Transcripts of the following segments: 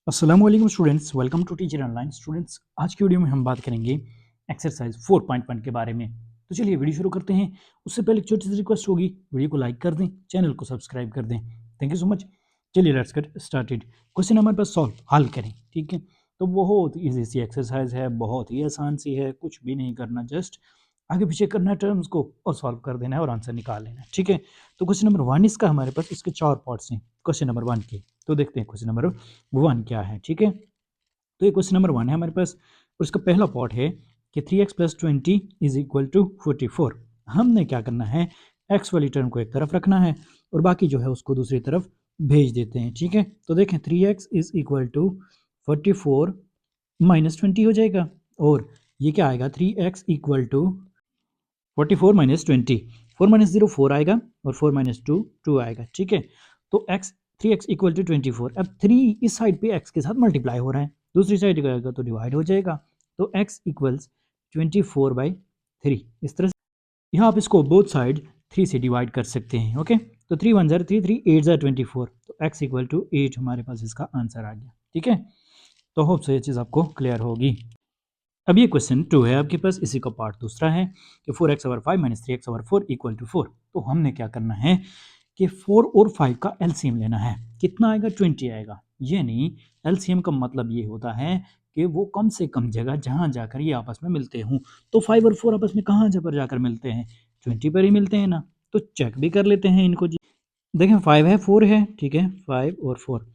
अस्सलाम वालेकुम students, welcome to teacher online. Students, आज की वीडियो में हम बात करेंगे एक्सरसाइज 4.1 के बारे में। तो चलिए वीडियो शुरू करते हैं। उससे पहले एक छोटी सी रिक्वेस्ट होगी, वीडियो को लाइक कर दें, चैनल को सब्सक्राइब कर दें। Thank you so much. चलिए लेट्स गेट स्टार्टेड। क्वेश्चन हमारे पास सॉल्व हल करें, ठीक है। तो बहुत ईजी सी एक्सरसाइज है, बहुत ही आसान सी है, कुछ भी नहीं करना, जस्ट आगे पीछे करना है टर्म्स को और सॉल्व कर देना है और आंसर निकाल लेना है, ठीक है। तो क्वेश्चन नंबर 1 इसका हमारे पास, इसके 4 पार्ट्स हैं क्वेश्चन नंबर 1 के। तो देखते हैं क्वेश्चन नंबर 1 क्या है, ठीक है। तो ये क्वेश्चन नंबर 1 है हमारे पास और इसका पहला पार्ट है कि 3x plus 20 is equal to 44। हमने क्या करना है, एक्स वाली टर्म को एक तरफ रखना है और बाकी जो है उसको दूसरी तरफ भेज देते हैं, ठीक है। तो देखें 3x is equal to 44 minus 20 हो जाएगा और ये क्या आएगा, 3x equal to 44 minus 20, 4 minus 0 4 आएगा और 4 माइनस 2 2 आएगा, ठीक है। तो x 3x इक्वल टू 24। अब 3 इस साइड पे x के साथ मल्टीप्लाई हो रहा है, दूसरी साइड जाएगा तो डिवाइड हो जाएगा। तो x इक्वल्स 24/3। इस तरह से यहाँ आप इसको बोथ साइड 3 से डिवाइड कर सकते हैं, ओके। तो 3 1 ज़र 3 3 8 ज़र 24, तो x इक्वल टू 8 हमारे पास इसका आंसर आ गया, ठीक है। तो होप से ये चीज़ आपको क्लियर होगी। अब ये क्वेश्चन 2 है आपके पास, इसी का पार्ट दूसरा है कि 4x/5 minus 3x/4 equal to 4। तो हमने क्या करना है कि 4 और 5 का एलसीएम लेना है। कितना आएगा, 20 आएगा। यानी एलसीएम का मतलब ये होता है कि वो कम से कम जगह जहाँ जाकर ये आपस में मिलते हों। तो 5 और 4 आपस में कहाँ पर जाकर मिलते हैं, 20 पर ही मिलते हैं ना। तो चेक भी कर लेते हैं इनको जी। देखें 5 है 4 है, ठीक है, 5 और 4।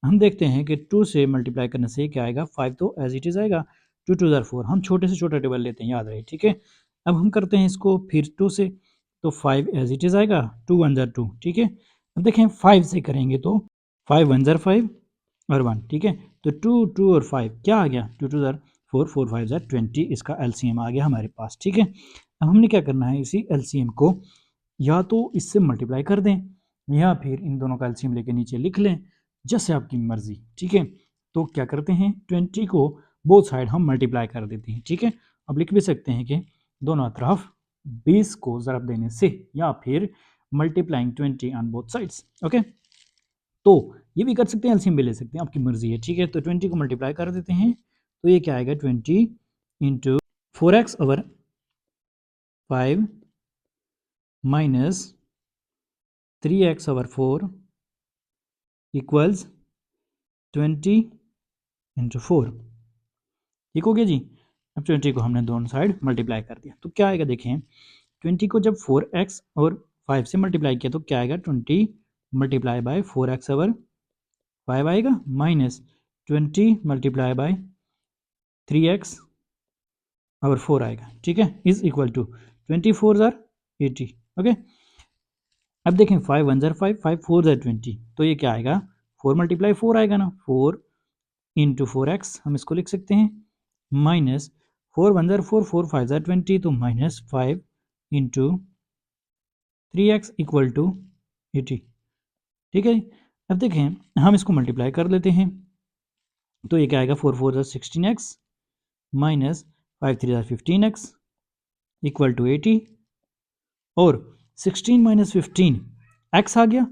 हम देखते हैं कि 2 से मल्टीप्लाई करने से क्या आएगा, 5 तो एज इट इज़ आएगा, 2 2 ज़र 4। हम छोटे से छोटा टेबल लेते हैं, याद रहे, ठीक है। अब हम करते हैं इसको फिर 2 से, तो 5 एज इट इज़ आएगा, 2 1 ज़र 2, ठीक है। अब देखें 5 से करेंगे तो 5 1 ज़र 5 और 1, ठीक है। तो 2 2 और 5 क्या आ गया, 2 2 ज़र 4 4 5 ज़र 20। इसका एलसीएम आ गया हमारे पास, ठीक है। अब हमने क्या करना है, इसी एलसीएम को या तो इससे मल्टीप्लाई कर दें या फिर इन दोनों का एलसीएम लेके नीचे लिख लें, जैसे आपकी मर्जी, ठीक है। तो क्या करते हैं, 20 को बोथ साइड हम मल्टीप्लाई कर देते हैं, ठीक है। अब लिख भी सकते हैं कि दोनों तरफ 20 को ज़रब देने से या फिर multiplying 20 on both sides, okay. तो ये भी कर सकते हैं, एलसीएम भी ले सकते हैं, आपकी मर्जी है, ठीक है। तो 20 को मल्टीप्लाई कर देते हैं, तो ये क्या आएगा, 20 into 4x/5 minus 3x/4 equals 20 into 4, ठीक हो गया जी। अब 20 को हमने दोनों साइड मल्टीप्लाई कर दिया, तो क्या आएगा, देखें 20 को जब 4x और 5 से मल्टीप्लाई किया तो क्या आएगा, 20 मल्टीप्लाई बाय 4x/5 आएगा माइनस 20 मल्टीप्लाई बाय 3x/4 आएगा, ठीक है, इज इक्वल टू 24 ज़र 80, ओके। अब देखें 5 1 ज़र 5 5 4 ज़र 20, तो ये क्या आएगा, 4 मल्टीप्लाई 4 आएगा ना, 4 इंटू 4x हम इसको लिख सकते हैं माइनस 4 1 ज़र 4 4 5 ज़र 20, तो minus 5 into 3x equal to 80, ठीक है। अब देखें हम इसको मल्टीप्लाई कर लेते हैं, तो ये क्या आएगा, 4 4 ज़र 16x माइनस 5 3 ज़र 15x इक्वल टू 80 और 16 माइनस 15 x आ गया,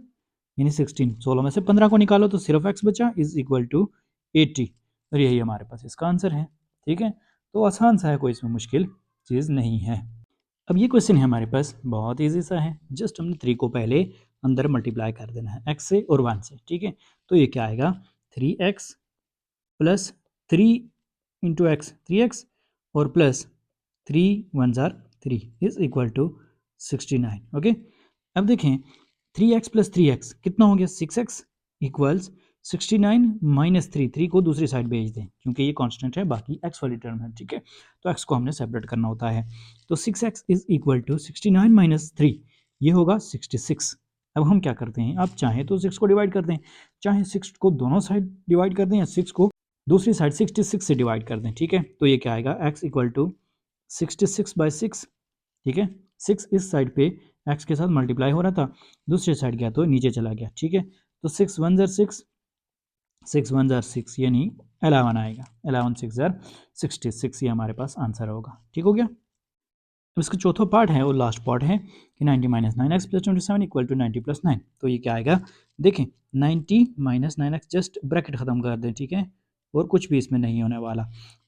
यानी 16 में से 15 को निकालो तो सिर्फ x बचा, इज इक्वल टू 80। और यही हमारे पास इसका आंसर है, ठीक है। तो आसान सा है, कोई इसमें मुश्किल चीज़ नहीं है। अब ये क्वेश्चन है हमारे पास, बहुत ईजी सा है, जस्ट हमने 3 को पहले अंदर मल्टीप्लाई कर देना है x से और 1 से, ठीक है। तो ये क्या आएगा, 3x plus 3 into x 3x और प्लस 3 1 ज़ार 3 इज इक्वल टू 69, ओके। अब देखें 3x प्लस 3x कितना हो गया, 6x इक्वल्स 69 माइनस 3, 3 को दूसरी साइड भेज दें क्योंकि ये कांस्टेंट है, बाकी x वाली टर्म है, ठीक है। तो x को हमने सेपरेट करना होता है, तो 6x is equal to 69 minus 3, ये होगा 66। अब हम क्या करते हैं, आप चाहें तो 6 को डिवाइड कर दें, चाहे 6 को दोनों साइड डिवाइड कर दें या 6 को दूसरी साइड 66 से डिवाइड कर दें, ठीक है। तो ये क्या आएगा, x इक्वल टू 66/6, ठीक है। 6 इस साइड पे x के साथ मल्टीप्लाई हो रहा था, दूसरी साइड गया तो नीचे चला गया, ठीक है। तो 6 1 ज़र 6 6 1 ज़र 6 यानी 11 आएगा, 11 6 ज़र 66, ये हमारे पास आंसर होगा, ठीक हो गया। इसका चौथा पार्ट है और लास्ट पार्ट है कि 90 minus nine x plus 27 equal to 90 plus 9। तो ये क्या आएगा, देखें 90 minus nine x, just bracket ख़त्म कर दें, ठीक है, और कुछ भी इसमें नहीं होने वाला,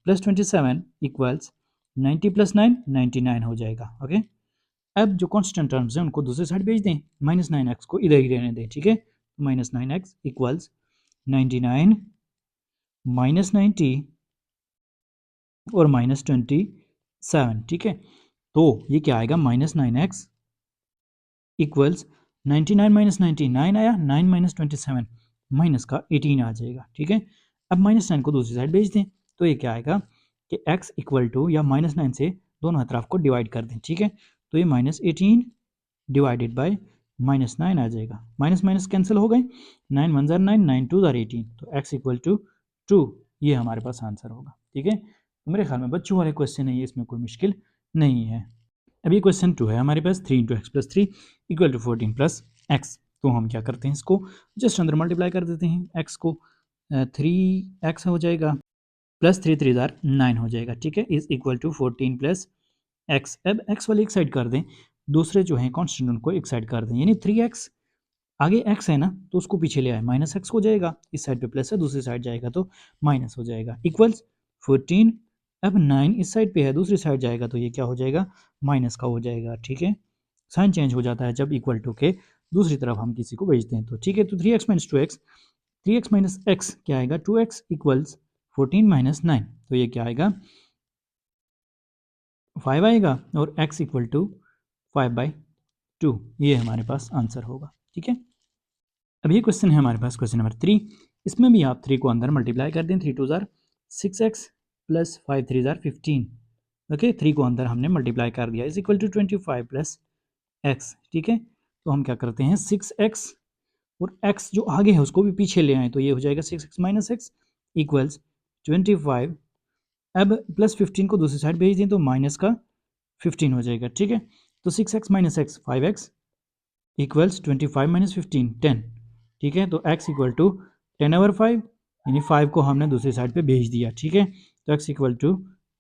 प्लस 27 इक्वल्स 90 प्लस 9 99 हो जाएगा। ओके, अब जो कॉन्स्टेंट टर्म्स हैं उनको दूसरी साइड भेज दें, माइनस नाइन एक्स को इधर ही रहने दें, ठीक है, minus nine x equals 99 minus 90 और माइनस 27, ठीक है। तो ये क्या आएगा, minus nine x equals 99 minus 99 आया, 9 माइनस 27 माइनस का 18 आ जाएगा, ठीक है। अब माइनस 9 को दूसरी साइड भेज दें, तो ये क्या आएगा कि x इक्वल टू या माइनस 9 से दोनों तरफ को डिवाइड कर दें, ठीक है। तो ये माइनस 18 डिवाइडेड बाय माइनस 9 आ जाएगा, माइनस माइनस कैंसिल हो गए, 9 1 जार 9, 9 2 जार 18, तो x इक्वल टू 2, ये हमारे पास आंसर होगा, ठीक है। तो मेरे ख्याल में बच्चों वाले क्वेश्चन है ये, इसमें कोई मुश्किल नहीं है। अभी क्वेश्चन 2 है हमारे पास, 3 into x plus 3 equal to 14 plus x. तो हम क्या करते हैं, इसको जस्ट अंदर मल्टीप्लाई कर देते हैं, एक्स को 3x हो जाएगा प्लस 3 3 जार 9 हो जाएगा, ठीक है, is equal to 14 plus x. अब एक्स वाली एक साइड कर दें, दूसरे जो हैं कॉन्स्टेंट उनको एक साइड कर दें, यानी 3x, आगे x है ना तो उसको पीछे ले आए, माइनस एक्स हो जाएगा, इस साइड पे प्लस है, दूसरी साइड जाएगा तो माइनस हो जाएगा, इक्वल्स 14। अब 9 इस साइड पे है, दूसरी साइड जाएगा तो ये क्या हो जाएगा, माइनस का हो जाएगा, ठीक है। साइन चेंज हो जाता है जब इक्वल टू के दूसरी तरफ हम किसी को भेजते हैं, तो ठीक है। तो 3x minus 2x, 3x minus x क्या आएगा, 2x इक्वल्स 14 माइनस 9, तो ये क्या आएगा 5 आएगा, और x इक्वल टू 5/2, ये हमारे पास आंसर होगा, ठीक है। अब ये क्वेश्चन है हमारे पास क्वेश्चन नंबर 3, इसमें भी आप 3 को अंदर मल्टीप्लाई कर दें, 3 2 जार 6x प्लस 5 3 जार 15, ओके, 3 को अंदर हमने मल्टीप्लाई कर दिया, is equal to 25 plus x, ठीक है। तो हम क्या करते हैं, 6x और x जो आगे है उसको भी पीछे ले आए, तो ये हो जाएगा 6x माइनस एक्स इक्वल्स 25। अब प्लस 15 को दूसरी साइड भेज दें तो माइनस का 15 हो जाएगा, ठीक है। तो 6x minus x 5x equals 25 minus 15 10, ठीक है। तो x इक्वल टू 10/5, यानी 5 को हमने दूसरी साइड पे भेज दिया, ठीक है। तो x इक्वल टू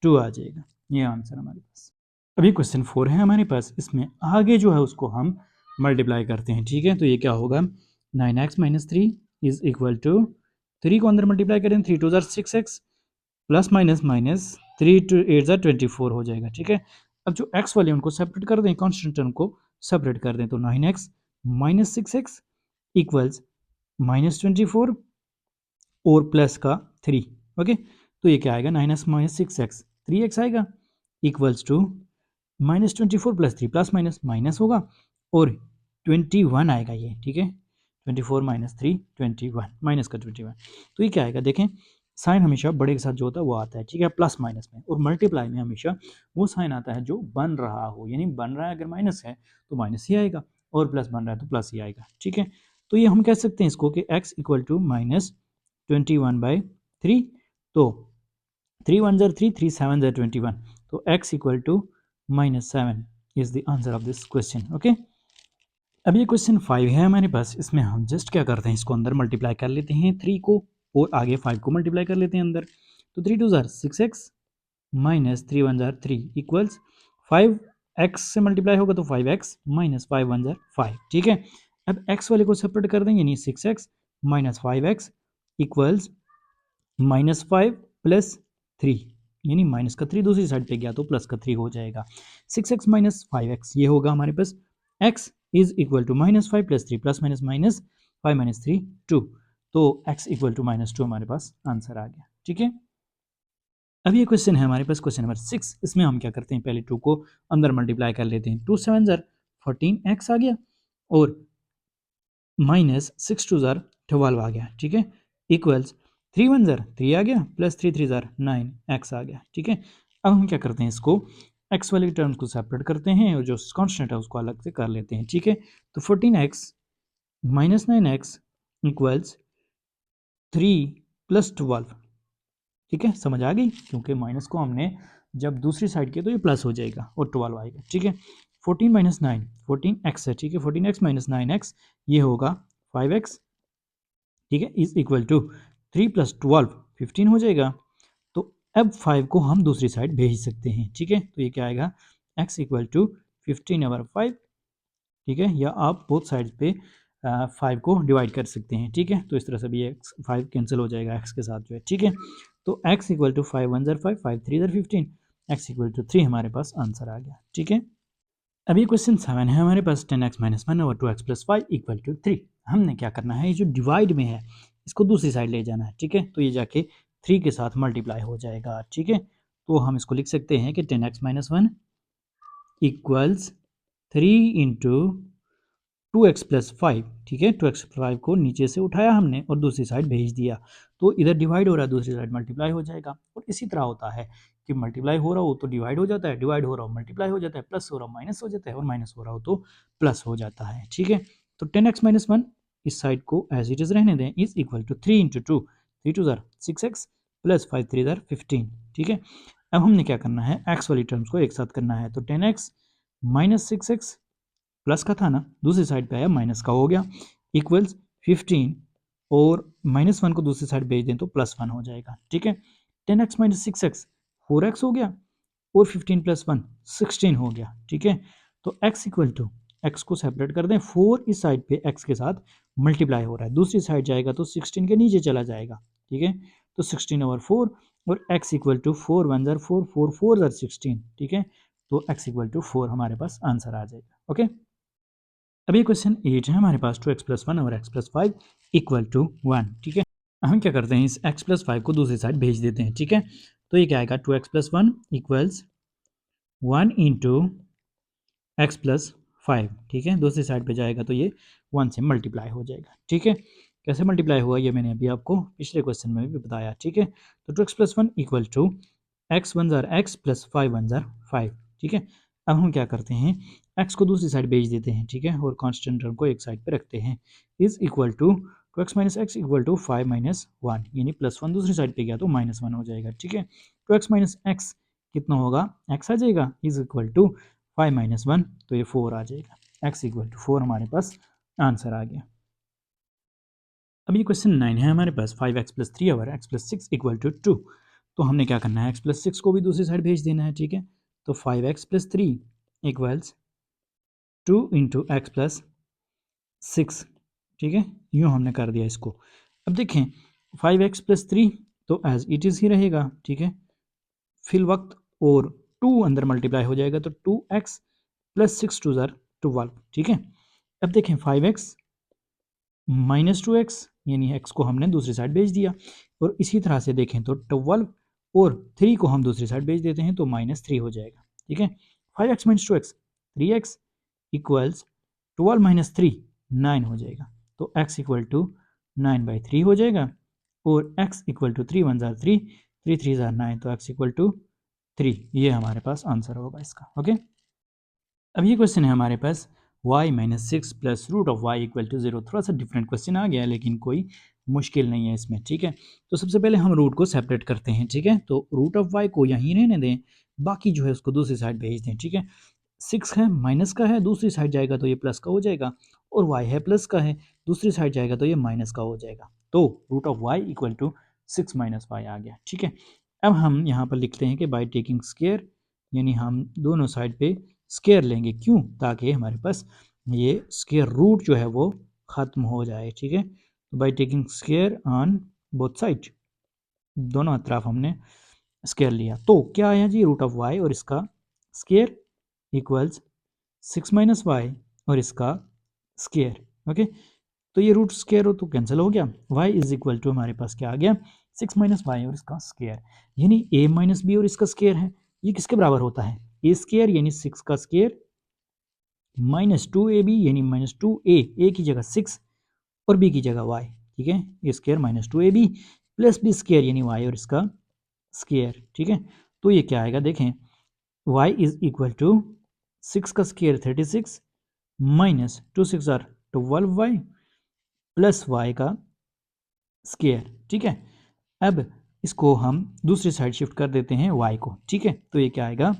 2 आ जाएगा, ये आंसर हमारे पास। अभी क्वेश्चन 4 है हमारे पास, इसमें आगे जो है उसको हम मल्टीप्लाई करते हैं, ठीक है। तो ये क्या होगा, 9x minus 3 is equal to 3 को अंदर मल्टीप्लाई करें, 3 2 जार 6x प्लस माइनस माइनस 3 टू 8 जार 24 हो जाएगा, ठीक है। अब जो x वाले उनको सेपरेट कर दें, कॉन्स्टेंट टर्म को सेपरेट कर दें, तो 9x minus 6x equals minus 24 और प्लस का 3, ओके। तो ये क्या आएगा, 9x माइनस 6x 3x आएगा equals to minus 24 plus 3, plus minus minus होगा और 21 आएगा ये, ठीक है। 24 माइनस 3 21, माइनस का 21, तो ये क्या आएगा, देखें साइन हमेशा बड़े के साथ जो होता है वो आता है, ठीक है, प्लस माइनस में, और मल्टीप्लाई में हमेशा वो साइन आता है जो बन रहा हो, यानी बन रहा है अगर माइनस है तो माइनस ही आएगा, और प्लस बन रहा है तो प्लस ही आएगा, ठीक है। तो ये हम कह सकते हैं इसको कि x इक्वल टू माइनस 21/3, तो 3 1 जार 3, 3 7 जार 21, तो x equal to -7 is the answer of this question, okay. अब ये क्वेश्चन 5 है हमारे पास, इसमें हम जस्ट क्या करते हैं, इसको अंदर मल्टीप्लाई कर लेते हैं 3 को, और आगे 5 को मल्टीप्लाई कर लेते हैं अंदर, तो 3 2 जार 6x minus 3 1 jar 3 equals 5x से मल्टीप्लाई होगा तो 5x माइनस 5 1 जार 5, ठीक है। अब x वाले को सेपरेट कर दें, यानी 6x minus 5x equals minus 5 plus 3, यानी माइनस का 3 दूसरी साइड पे गया तो प्लस का 3 हो जाएगा, 6x माइनस 5x ये होगा हमारे पास, x is equal to minus 5 plus 3, plus minus minus 5 minus 3 2, तो x इक्वल टू -2 हमारे पास आंसर आ गया, ठीक है। अब ये क्वेश्चन है हमारे पास क्वेश्चन नंबर 6, इसमें हम क्या करते हैं, पहले 2 को अंदर मल्टीप्लाई कर लेते हैं, 2 7 जार 14x आ गया, और माइनस 6 2 जार 12 आ गया, ठीक है, इक्वल्स 3 1 जार 3 आ गया, प्लस 3 3 जार 9x आ गया, ठीक है। अब हम क्या करते हैं, इसको x वाले टर्म्स को सेपरेट करते हैं और जो कांस्टेंट है उसको अलग से कर लेते हैं, ठीक है। तो 14x minus 9x equals 3 plus 12, ठीक है, समझ आ गई, क्योंकि माइनस को हमने जब दूसरी साइड किया तो ये प्लस हो जाएगा और 12 आएगा, ठीक है। 14 माइनस 9 14x है, ठीक है, 14x माइनस 9x ये होगा 5x, ठीक है, इज इक्वल टू 3 प्लस 12 15 हो जाएगा। तो अब 5 को हम दूसरी साइड भेज सकते हैं, ठीक है। तो ये क्या आएगा, x इक्वल टू 15/5, ठीक है, या आप बोथ साइड पे 5 को डिवाइड कर सकते हैं, ठीक है। तो इस तरह से भी x 5 कैंसिल हो जाएगा x के साथ जो है, ठीक है। तो x equal to 5 1 5 5 3 15, x equal to 3 हमारे पास आंसर आ गया, ठीक है। अभी क्वेश्चन 7 है हमारे पास 10x माइनस 1 और 2x प्लस 5 इक्वल टू 3। हमने क्या करना है, ये जो डिवाइड में है इसको दूसरी साइड ले जाना है, ठीक है। तो ये जाके 3 के साथ मल्टीप्लाई हो जाएगा, ठीक है। तो हम इसको लिख सकते हैं कि 10x minus 1 equals 3 into 2x plus 5, ठीक है। 2x प्लस 5 को नीचे से उठाया हमने और दूसरी साइड भेज दिया, तो इधर डिवाइड हो रहा है, दूसरी साइड मल्टीप्लाई हो जाएगा। और इसी तरह होता है कि मल्टीप्लाई हो रहा हो तो डिवाइड हो जाता है, डिवाइड हो रहा हो मल्टीप्लाई हो जाता है, प्लस हो रहा हो माइनस हो जाता है, और माइनस हो रहा हो तो प्लस हो जाता है, ठीक है। तो 10x माइनस 1 इस साइड को एज इट इज रहने दें, इज इक्वल टू 3 इंटू 2, 3 2 ज़ार 6x प्लस 5 3 ज़ार 15, ठीक है। अब हमने क्या करना है, x वाली टर्म्स को एक साथ करना है। तो 10x माइनस 6x प्लस का था ना, दूसरी साइड पे आया माइनस का हो गया, इक्वल्स 15, और माइनस 1 को दूसरी साइड भेज दें तो प्लस 1 हो जाएगा, ठीक है। 10x माइनस 6x 4x हो गया, और 15 प्लस 1 16 हो गया, ठीक है। तो x इक्वल टू, x को सेपरेट कर दें, 4 इस साइड पे x के साथ मल्टीप्लाई हो रहा है, दूसरी साइड जाएगा तो 16 के नीचे चला जाएगा, ठीक है। तो 16/4, और x इक्वल टू 4 1 ज़ार 4 4 4 ज़ार 16, ठीक है। तो x इक्वल टू 4 हमारे पास आंसर आ जाएगा, ओके। अभी क्वेश्चन 8 है हमारे पास 2x प्लस 1 और x प्लस 5 इक्वल टू 1, ठीक है। हम क्या करते हैं, इस x प्लस 5 को दूसरी साइड भेज देते हैं, ठीक है। तो ये क्या आएगा, 2x plus 1 equals 1 into x plus 5, ठीक है। दूसरी साइड पे जाएगा तो ये 1 से मल्टीप्लाई हो जाएगा, ठीक है। कैसे मल्टीप्लाई हुआ ये मैंने अभी आपको पिछले क्वेश्चन में भी बताया, ठीक है। तो 2x plus 1 equal to x 1 ज़ार x प्लस 5 1 ज़ार 5, ठीक है। अब हम क्या करते हैं, x को दूसरी साइड भेज देते हैं, ठीक है, और कांस्टेंट टर्म को एक साइड पे रखते हैं, is equal to 2x minus x equal to 5 minus 1, यानी प्लस 1 दूसरी साइड पे गया तो माइनस 1 हो जाएगा, ठीक है। 2x माइनस एक्स कितना होगा, x आ जाएगा, इज इक्वल टू 5 माइनस 1, तो ये 4 आ जाएगा, x इक्वल टू 4 हमारे पास आंसर आ गया। अब ये क्वेश्चन 9 है हमारे पास 5x प्लस 3 और x प्लस 6 इक्वल टू 2। तो हमने क्या करना है, x प्लस 6 को भी दूसरी साइड भेज देना है, ठीक है। तो 5x plus 3 equals 2 into x plus 6, ठीक है। यूँ हमने कर दिया इसको। अब देखें 5x प्लस 3 तो एज इट इज़ ही रहेगा, ठीक है, फिल वक्त, और 2 अंदर मल्टीप्लाई हो जाएगा तो 2x प्लस 6 2 ज़ार 12, ठीक है। अब देखें 5x माइनस 2x, यानी x को हमने दूसरी साइड भेज दिया, और इसी तरह से देखें तो 12 और 3 को हम दूसरी साइड भेज देते हैं तो -3 हो जाएगा, ठीक है। 5x minus 2x 3x equals 12 minus 3 9 हो जाएगा, तो x इक्वल टू 9/3 हो जाएगा, और x इक्वल टू 3 1 ज़ार 3 3 3 ज़ार 9, तो x इक्वल टू 3, ये हमारे पास आंसर होगा इसका, ओके। अब ये क्वेश्चन है हमारे पास y minus 6 plus root of y equal to 0। थोड़ा सा डिफरेंट क्वेश्चन आ गया है, लेकिन कोई मुश्किल नहीं है इसमें, ठीक है। तो सबसे पहले हम रूट को सेपरेट करते हैं, ठीक है। तो रूट ऑफ y को यहीं रहने दें, बाकी जो है उसको दूसरी साइड भेज दें, ठीक है। 6 है, माइनस का है, दूसरी साइड जाएगा तो ये प्लस का हो जाएगा, और y है प्लस का है, दूसरी साइड जाएगा तो ये माइनस का हो जाएगा। तो root of y equal to 6 minus Y आ गया, ठीक है। अब हम यहाँ पर लिखते हैं कि बाई टेकिंग स्केयर, यानी हम दोनों साइड पे स्केयर लेंगे, क्यों, ताकि हमारे पास ये स्केयर रूट जो है वो ख़त्म हो जाए, ठीक है। तो by taking square on both side, दोनों तरफ हमने स्केयर लिया, तो क्या आया जी, रूट ऑफ वाई और इसका स्केयर इक्वल्स 6 माइनस वाई और इसका स्केयर, ओके। तो ये रूट स्केयर हो तो कैंसिल हो गया, y इज इक्वल टू हमारे पास क्या आ गया, 6 माइनस वाई और इसका स्केयर, यानी a माइनस बी और इसका स्केयर है, ये किसके बराबर होता है, a स्केयर यानी 6 का स्केयर माइनस 2ab यानी माइनस 2a की जगह 6 और b की जगह y, ठीक है। A square minus 2ab plus b square यानी y और इसका स्केयर, ठीक है। तो ये क्या आएगा, देखें y इज इक्वल टू 6 का square 36 minus 2 6 are 12y plus y का स्केयर, ठीक है। अब इसको हम दूसरी साइड शिफ्ट कर देते हैं y को, ठीक है। तो ये क्या आएगा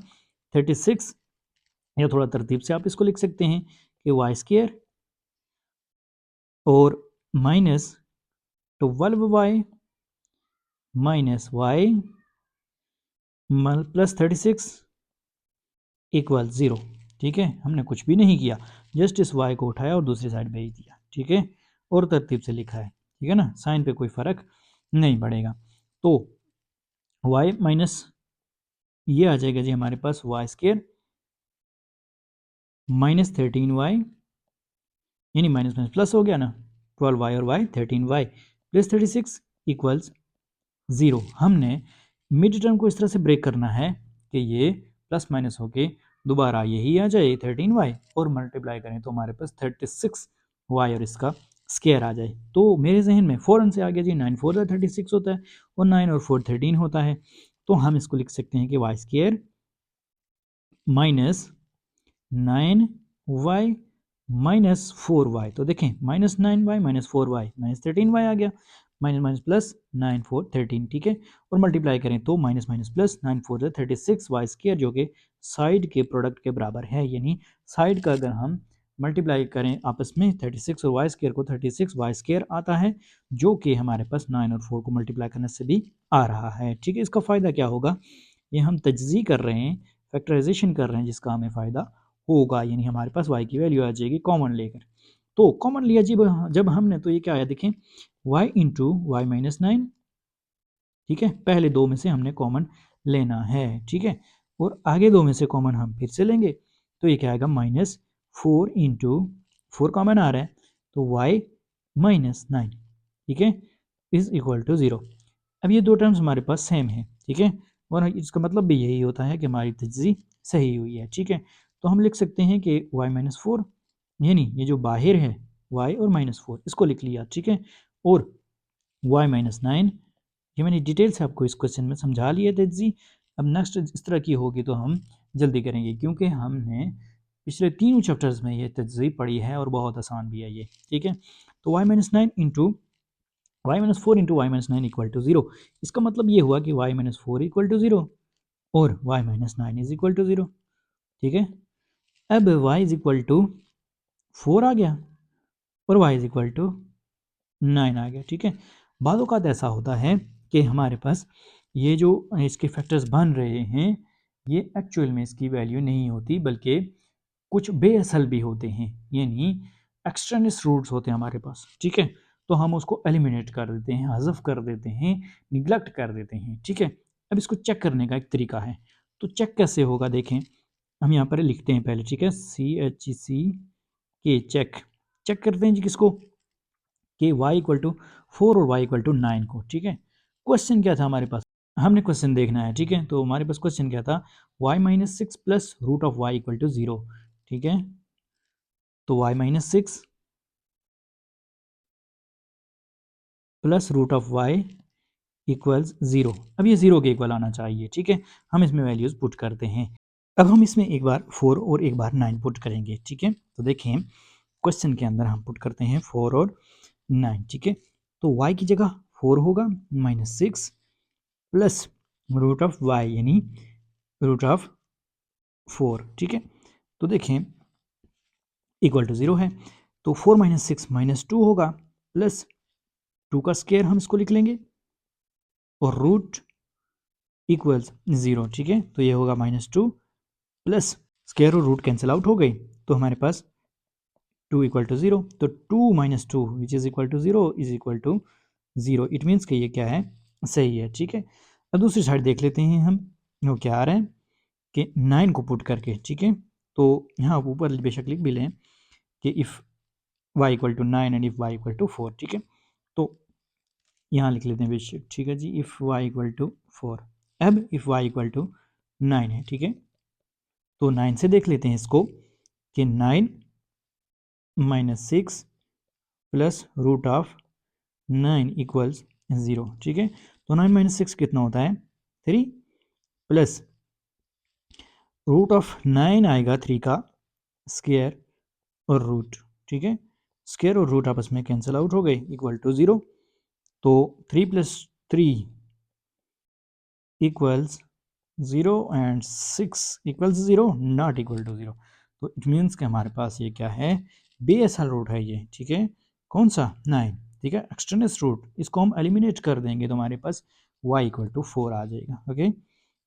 36, या थोड़ा तरतीब से आप इसको लिख सकते हैं कि वाई स्केयर और minus 12y minus y plus 36 equal 0। ठीक है, हमने कुछ भी नहीं किया, जस्ट इस y को उठाया और दूसरी साइड भेज दिया। ठीक है, और तरतीब से लिखा है। ठीक है ना, साइन पे कोई फर्क नहीं पड़ेगा। तो y माइनस ये आ जाएगा जी हमारे पास वाई स्केयर माइनस 13y, यानी माइनस माइनस प्लस हो गया ना, 12y और y 13y प्लस 36 इक्वल्स 0। हमने मिड टर्म को इस तरह से ब्रेक करना है कि ये प्लस माइनस होके दोबारा यही आ जाए 13y और मल्टीप्लाई करें तो हमारे पास 36y और इसका स्केयर आ जाए। तो मेरे जहन में फ़ौरन से आ गया जी, 9 4 36 होता है और 9 और 4 13 होता है। तो हम इसको लिख सकते हैं कि y square minus 9y minus 4y। तो देखें minus 9y minus 4y minus 13y आ गया, माइनस माइनस प्लस 9 4 13। ठीक है, और मल्टीप्लाई करें तो minus minus plus 9 4 36 y square, जो कि साइड के प्रोडक्ट के बराबर है। यानी साइड का अगर हम मल्टीप्लाई करें आपस में 36 और वाई स्केयर को, 36 वाई स्केयर आता है, जो कि हमारे पास 9 और 4 को मल्टीप्लाई करने से भी आ रहा है। ठीक है, इसका फ़ायदा क्या होगा, ये हम तजज़ी कर रहे हैं, फैक्टराइजेशन कर रहे हैं, जिसका हमें फ़ायदा होगा। यानी हमारे पास y की वैल्यू आ जाएगी कॉमन लेकर। तो कॉमन लिया जब हमने, तो ये क्या आया देखें, y इंटू वाई माइनस 9। ठीक है, पहले दो में से हमने कॉमन लेना है। ठीक है, और आगे दो में से कॉमन हम फिर से लेंगे, तो ये क्या आएगा, माइनस 4 इंटू 4 कॉमन आ रहा है तो y माइनस 9। ठीक है, इज इक्वल टू 0। अब ये दो टर्म्स हमारे पास सेम है। ठीक है, और इसका मतलब भी यही होता है कि हमारी तजज़ी सही हुई है। ठीक है, तो हम लिख सकते हैं कि y माइनस 4, यानी ये जो बाहर है y और माइनस 4, इसको लिख लिया। ठीक है, और y माइनस 9, ये मैंने डिटेल से आपको इस क्वेश्चन में समझा लिया तजज़ी। अब नेक्स्ट इस तरह की होगी तो हम जल्दी करेंगे, क्योंकि हमने पिछले तीनों चैप्टर्स में ये तजज़ी पढ़ी है और बहुत आसान भी है ये। ठीक है, तो y minus 9 into y minus 4 into y minus 9 equal to 0। इसका मतलब ये हुआ कि y माइनस 4 इक्वल टू 0 और y minus 9 is equal to 0। ठीक है, अब y इज इक्वल टू 4 आ गया और y इज इक्वल टू 9 आ गया। ठीक है, बाद औक़ात ऐसा होता है कि हमारे पास ये जो इसके फैक्टर्स बन रहे हैं, ये एक्चुअल में इसकी वैल्यू नहीं होती, बल्कि कुछ बेअसल भी होते हैं, यानी एक्सट्रेनियस रूट्स होते हैं हमारे पास। ठीक है, तो हम उसको एलिमिनेट कर देते हैं, हज़फ कर देते हैं, निगलेक्ट कर देते हैं। ठीक है, अब इसको चेक करने का एक तरीका है। तो चेक कैसे होगा, देखें, हम यहाँ पर लिखते हैं पहले। ठीक है, CHECK चेक, चेक करते हैं जी किसको, कि y इक्वल टू 4 और y इक्वल टू 9 को। ठीक है, क्वेश्चन क्या था हमारे पास, हमने क्वेश्चन देखना है। ठीक है, तो हमारे पास क्वेश्चन क्या था, y minus 6 plus root of y equal to 0। ठीक है, तो y minus 6 plus root of y equals 0। अब ये 0 के इक्वल आना चाहिए। ठीक है, हम इसमें वैल्यूज़ पुट करते हैं। अब हम इसमें एक बार 4 और एक बार 9 पुट करेंगे। ठीक है, तो देखें क्वेश्चन के अंदर हम पुट करते हैं 4 और 9। ठीक है, तो y की जगह 4 होगा, minus 6 plus root of y, यानी रूट ऑफ 4। ठीक है, तो देखें इक्वल टू 0 है, तो 4 माइनस 6 माइनस 2 होगा, प्लस 2 का स्केयर हम इसको लिख लेंगे और रूट इक्वल्स 0। ठीक है, तो ये होगा माइनस 2 प्लस स्केयर और रूट कैंसिल आउट हो गई, तो हमारे पास 2 इक्वल टू 0। तो 2 minus 2 which is equal to 0 is equal to 0। It means कि ये क्या है, सही है। ठीक है, अब दूसरी साइड देख लेते हैं हम, वो क्या आ रहा है कि 9 को पुट करके। ठीक है, तो यहाँ ऊपर बेशक लिख भी लें कि if y equal to 9 and if y equal to 4। ठीक है, तो यहाँ लिख लेते हैं बेशक। ठीक है जी, इफ़ y इक्वल टू 4, अब इफ़ y इक्वल टू 9 है। ठीक है, तो 9 से देख लेते हैं इसको कि 9 minus 6 plus root of 9 equals 0। ठीक है, तो 9 माइनस 6 कितना होता है, 3 प्लस रूट ऑफ 9 आएगा 3 का स्क्वायर और रूट। ठीक है, स्क्वायर और रूट आपस में कैंसिल आउट हो गए, इक्वल टू 0। तो 3 plus 3 equals 0 and 6 equals 0, not equal to 0। तो इट मीन्स कि हमारे पास ये क्या है, बेअसल रूट है ये। ठीक है, कौन सा, 9। ठीक है, एक्सटर्नस रूट, इसको हम एलिमिनेट कर देंगे तो हमारे पास y इक्वल टू 4 आ जाएगा। ओके,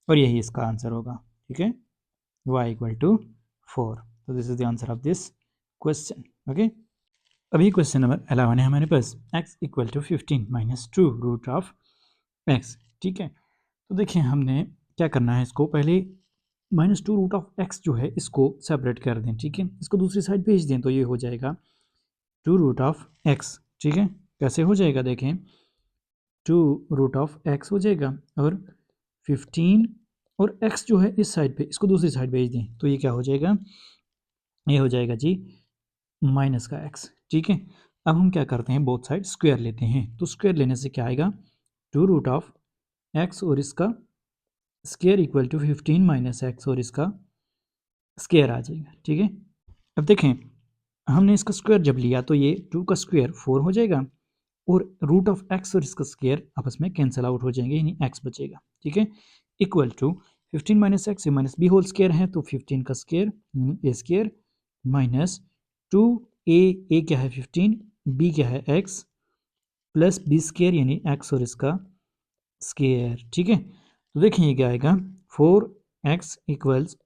और यही इसका आंसर होगा। ठीक है, y इक्वल टू 4। तो this is the answer of this question. Okay, अभी क्वेश्चन नंबर 11 है हमारे पास, x equal to 15 minus 2 root of x। ठीक है, तो देखिए हमने क्या करना है, इसको पहले -2 रूट ऑफ x जो है इसको सेपरेट कर दें। ठीक है, इसको दूसरी साइड भेज दें तो ये हो जाएगा 2 रूट ऑफ x। ठीक है, कैसे हो जाएगा देखें, 2 रूट ऑफ x हो जाएगा और 15 और x जो है इस साइड पे, इसको दूसरी साइड भेज दें तो ये क्या हो जाएगा, ये हो जाएगा जी माइनस का x। ठीक है, अब हम क्या करते हैं, बोथ साइड स्क्वायर लेते हैं। तो स्क्वायर लेने से क्या आएगा, 2 रूट ऑफ x और इसका square equal to 15 minus x और इसका स्क्वायर आ जाएगा। ठीक है, अब देखें हमने इसका स्क्वायर जब लिया तो ये 2 का स्क्वायर 4 हो जाएगा और रूट ऑफ एक्स और इसका स्क्वायर आपस में कैंसिल आउट हो जाएंगे, यानी एक्स बचेगा। ठीक है, equal to 15 minus x minus b whole square है तो 15 का square a square minus 2 a क्या है 15, बी क्या है एक्स प्लस बी स्क्वायर यानी एक्स और इसका स्क्वायर। ठीक है, तो देखें ये क्या आएगा, 4x इक्वल्स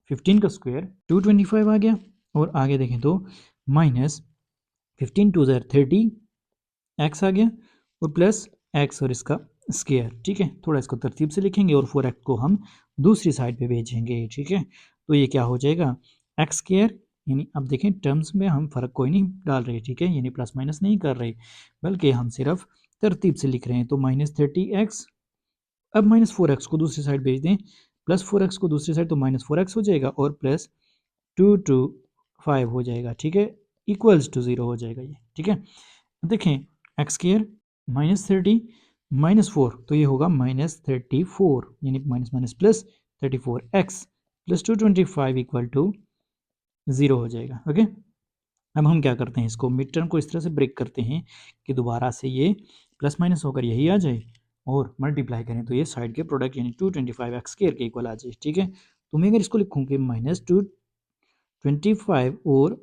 15 का स्क्वायर 225 आ गया और आगे देखें तो माइनस 15 टू ज़र 30 एक्स आ गया और प्लस एक्स और इसका स्क्वायर। ठीक है, थोड़ा इसको तरतीब से लिखेंगे और 4x को हम दूसरी साइड पे भेजेंगे। ठीक है, तो ये क्या हो जाएगा, एक्स स्क्वायर, यानी अब देखें टर्म्स में हम फ़र्क कोई नहीं डाल रहे। ठीक है, यानी प्लस माइनस नहीं कर रहे बल्कि हम सिर्फ तरतीब से लिख रहे हैं। तो -30x, अब -4x को दूसरी साइड भेज दें, +4x को दूसरी साइड तो -4x हो जाएगा और प्लस 2 टू 5 हो जाएगा। ठीक है, इक्वल्स टू 0 हो जाएगा ये। ठीक है, देखें एक्स स्क्वायर -30 -4 तो ये होगा -34, यानी minus minus plus 34x plus 225 equal to 0 हो जाएगा। ओके, अब हम क्या करते हैं, इसको मिड टर्म को इस तरह से ब्रेक करते हैं कि दोबारा से ये प्लस माइनस होकर यही आ जाए और मल्टीप्लाई करें तो ये साइड के प्रोडक्ट यानी 225x स्क्वायर के इक्वल आ जाए। ठीक है, तो मैं अगर इसको लिखूँ कि -225 और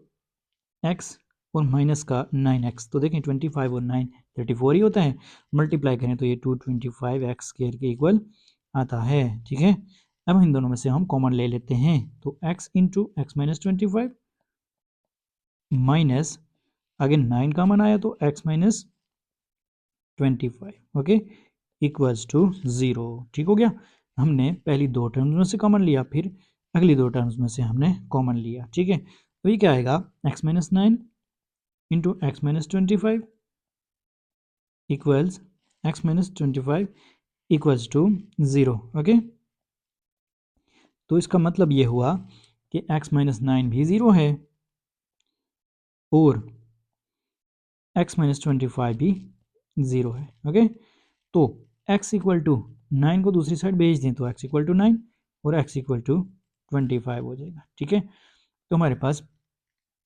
x और माइनस का 9x, तो देखें 25 और 9 34 ही होता है, मल्टीप्लाई करें तो ये 225x स्क्वायर के इक्वल आता है। ठीक है, अब इन दोनों में से हम कॉमन ले लेते हैं तो x into x minus 25 minus आगे 9 कॉमन आया तो x minus 25, okay, equals to 0। ठीक हो गया, हमने पहली दो टर्म्स में से कॉमन लिया, फिर अगली दो टर्म्स में से हमने कॉमन लिया। ठीक है, तो ये क्या आएगा, x minus 9 into x minus 25 equals x minus 25 equals to 0। Okay, तो इसका मतलब ये हुआ कि x माइनस 9 भी 0 है और x माइनस 25 भी 0 है। ओके, तो x इक्वल टू 9 को दूसरी साइड भेज दें तो x इक्वल टू 9 और x इक्वल टू 25 हो जाएगा। ठीक है, तो हमारे पास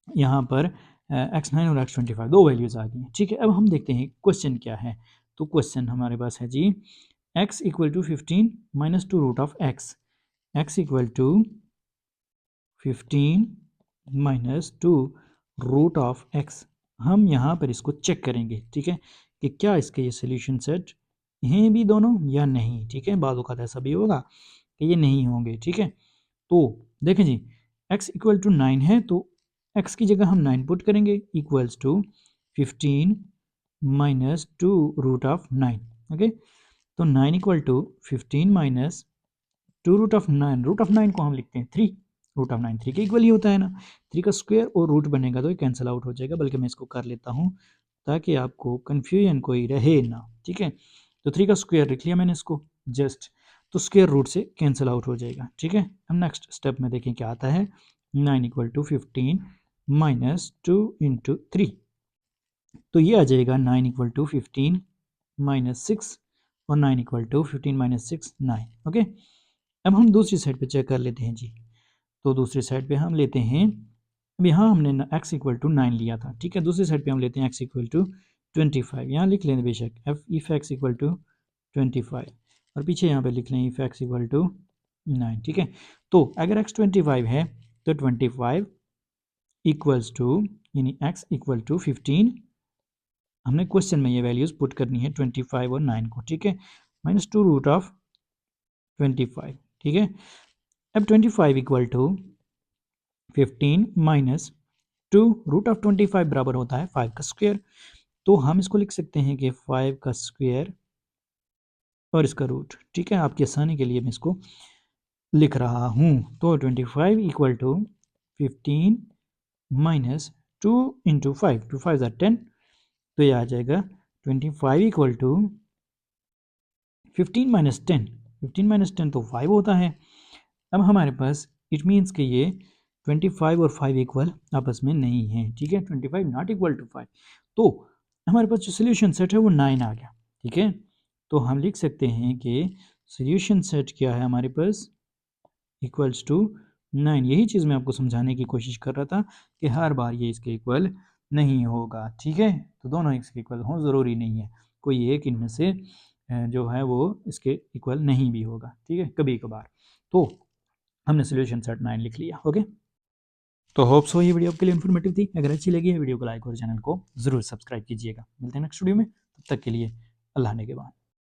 यहाँ पर x9 और x25 दो वैल्यूज़ आ गई हैं। ठीक है, अब हम देखते हैं क्वेश्चन क्या है। तो क्वेश्चन हमारे पास है जी x equal to 15 minus 2 root of x equal to 15 minus 2 root of x। हम यहाँ पर इसको चेक करेंगे। ठीक है, कि क्या इसके ये सोल्यूशन सेट हैं भी दोनों या नहीं। ठीक है, बाद वक़्त ऐसा भी होगा कि ये नहीं होंगे। ठीक है, तो देखें जी x इक्वल टू 9 है तो x की जगह हम 9 पुट करेंगे equals to 15 minus 2 root of 9। Okay, तो 9 equal to 15 minus 2 root of 9 को हम लिखते हैं 3, रूट ऑफ 9 3 के इक्वल ही होता है ना, 3 का स्क्वायर और रूट बनेगा तो ये कैंसिल आउट हो जाएगा, बल्कि मैं इसको कर लेता हूँ ताकि आपको कन्फ्यूजन कोई रहे ना। ठीक है, तो 3 का स्क्वायर लिख लिया मैंने इसको जस्ट, तो स्क्वायर रूट से कैंसिल आउट हो जाएगा। ठीक है, हम नेक्स्ट स्टेप में देखें क्या आता है, 9 इक्वल टू 15 माइनस 2 इंटू 3, तो ये आ जाएगा 9 इक्वल टू 15 माइनस 6 और 9 इक्वल टू 15 माइनस 6 9। ओके, अब हम दूसरी साइड पे चेक कर लेते हैं जी। तो दूसरी साइड पे हम लेते हैं, अब यहाँ हमने x इक्वल टू 9 लिया था। ठीक है, दूसरी साइड पे हम लेते हैं x इक्वल टू 25, यहाँ लिख लें बेशक एफ इफ एक्स इक्वल टू 25 और पीछे यहाँ पे लिख लें इफ एक्स इक्वल टू 9। ठीक है, तो अगर x 25 है तो 25 इक्वल्स टू यानी x इक्वल टू 15, हमने क्वेश्चन में ये वैल्यूज़ पुट करनी है 25 और 9 को। ठीक है, -2 रूट ऑफ 25। ठीक है, अब 25 equal to 15 minus 2 root of 25 बराबर होता है 5 का स्क्वायर। तो हम इसको लिख सकते हैं कि 5 का स्क्वायर और इसका रूट। ठीक है, आपकी आसानी के लिए मैं इसको लिख रहा हूँ। तो 25 इक्वल टू 15 माइनस 2 इंटू 5, 2 5 10, तो ये आ जाएगा 25 इक्वल टू 15 माइनस 10, 15 माइनस 10 तो 5 होता है। अब हमारे पास इट मीन्स कि ये 25 और 5 इक्वल आपस में नहीं है। ठीक है, 25 नॉट इक्वल टू 5, तो हमारे पास जो सोल्यूशन सेट है वो 9 आ गया। ठीक है, तो हम लिख सकते हैं कि सोल्यूशन सेट क्या है हमारे पास, इक्वल्स टू 9। यही चीज़ मैं आपको समझाने की कोशिश कर रहा था कि हर बार ये इसके इक्वल नहीं होगा। ठीक है, तो दोनों इसके इक्वल हों ज़रूरी नहीं है, कोई एक इनमें से जो है वो इसके इक्वल नहीं भी होगा। ठीक है, कभी कभार। तो हमने सोल्यूशन सेट 9 लिख लिया। ओके, तो होप सो ये वीडियो आपके लिए इन्फॉर्मेटिव थी। अगर अच्छी लगी है वीडियो को लाइक और चैनल को ज़रूर सब्सक्राइब कीजिएगा। मिलते हैं नेक्स्ट वीडियो में, तब तक के लिए अल्लाह ने के बाद।